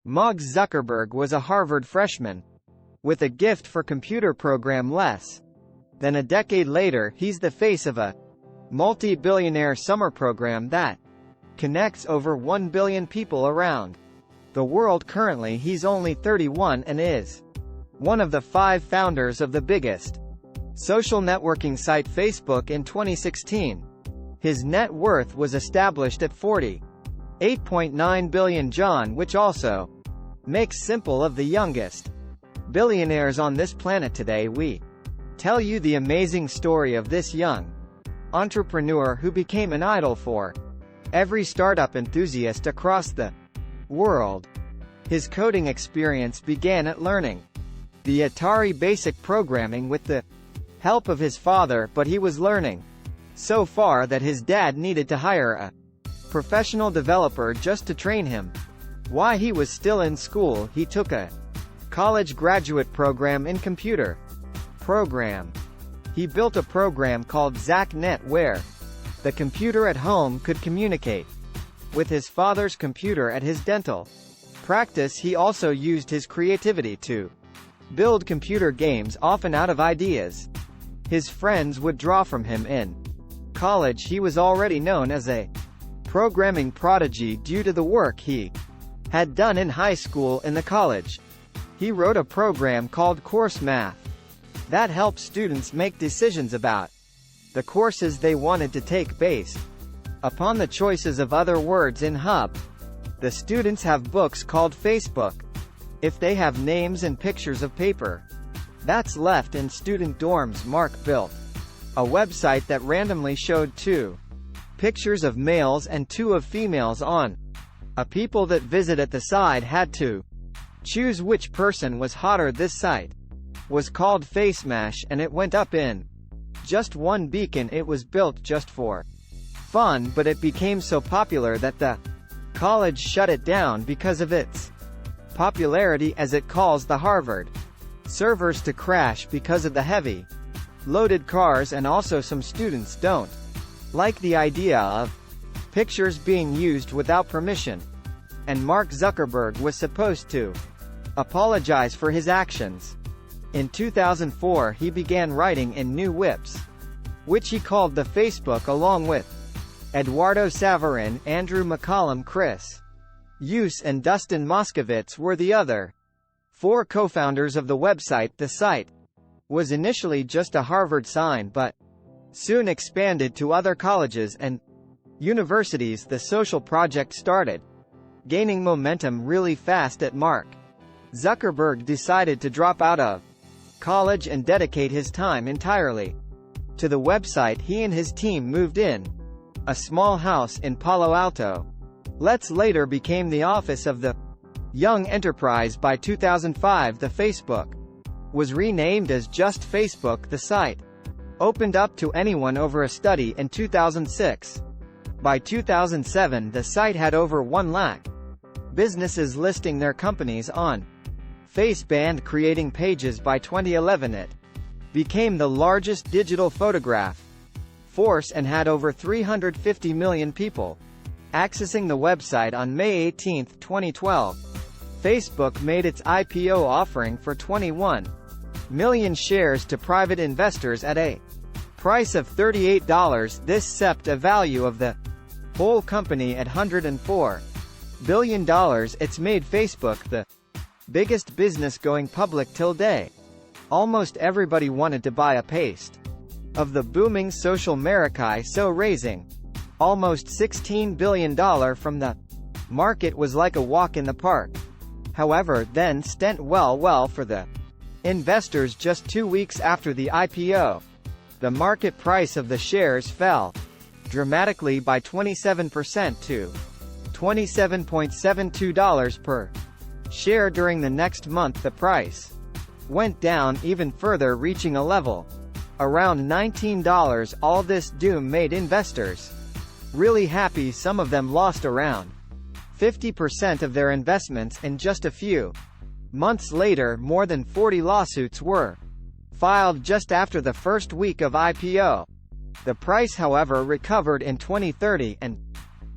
Mark Zuckerberg was a Harvard freshman with a gift for computer program less than a decade later. He's the face of a multi-billionaire summer program that connects over 1 billion people around the world. Currently he's only 31 and is one of the 5 founders of the biggest social networking site Facebook in 2016. His net worth was established at $48.9 billion, John, which also makes simple of the youngest billionaires on this planet. Today we tell you the amazing story of this young entrepreneur who became an idol for every startup enthusiast across the world. His coding experience began at learning the Atari basic programming with the help of his father, but he was learning so far that his dad needed to hire a professional developer just to train him. While he was still in school, he took a college graduate program in computer program. He built a program called ZackNet where the computer at home could communicate with his father's computer at his dental practice. He also used his creativity to build computer games, often out of ideas his friends would draw from him. In college he was already known as a programming prodigy due to the work he had done in high school. In the college, he wrote a program called Course Math that helped students make decisions about the courses they wanted to take based upon the choices of other words in Hub. The students have books called Facebook if they have names and pictures of paper that's left in student dorms. Mark built a website that randomly showed 2 pictures of males and 2 of females on a people that visit. At the side had to choose which person was hotter. This site was called FaceMash and it went up in just one beacon. It was built just for fun, but it became so popular that the college shut it down because of its popularity, as it calls the Harvard servers to crash because of the heavy loaded cars, and also some students don't like the idea of pictures being used without permission. And Mark Zuckerberg was supposed to apologize for his actions. In 2004 he began writing in New Whips, which he called the Facebook, along with Eduardo Saverin, Andrew McCollum, Chris Hughes and Dustin Moskovitz were the other 4 co-founders of the website. The site was initially just a Harvard sign, but soon expanded to other colleges and universities. The social project started gaining momentum really fast. At Mark Zuckerberg decided to drop out of college and dedicate his time entirely to the website. He and his team moved in a small house in Palo Alto. Let's later became the office of the Young Enterprise. By 2005 the Facebook was renamed as just Facebook. The site opened up to anyone over a study in 2006. By 2007 the site had over 1 lakh businesses listing their companies on Facebook, creating pages. By 2011 it became the largest digital photograph force and had over 350 million people accessing the website. On May 18, 2012, Facebook made its IPO, offering for 21 million shares to private investors at a price of $38. This set a value of the whole company at $104 billion. It's made Facebook the biggest business going public till day. Almost everybody wanted to buy a paste of the booming social media, so raising almost $16 billion from the market was like a walk in the park. However, then went well for the investors. Just 2 weeks after the IPO, the market price of the shares fell dramatically by 27% to $27.72 per share. During the next month the price went down even further, reaching a level around $19. All this doom made investors really happy. Some of them lost around 50% of their investments in just a few months later. More than 40 lawsuits were filed just after the first week of IPO. The price, however, recovered in 2030, and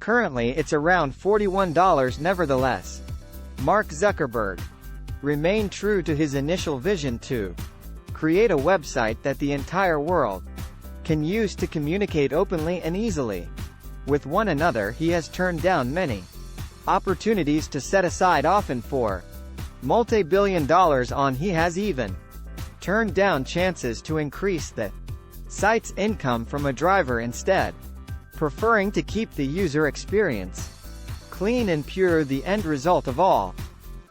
currently it's around $41. Nevertheless, Mark Zuckerberg remained true to his initial vision to create a website that the entire world can use to communicate openly and easily with one another. He has turned down many opportunities to set aside often for multi-billion dollars on. He has even turned down chances to increase the site's income from a driver instead, preferring to keep the user experience clean and pure. The end result of all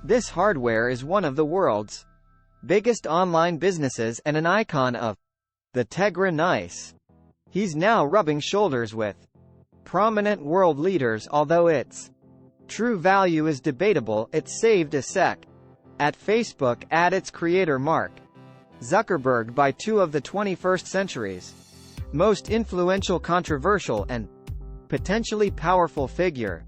this hardware is one of the world's biggest online businesses and an icon of the Tegra Nice. He's now rubbing shoulders with prominent world leaders. Although its true value is debatable, it saved a sec at Facebook at its creator Mark Zuckerberg by two of the 21st century's most influential, controversial, and potentially powerful figure.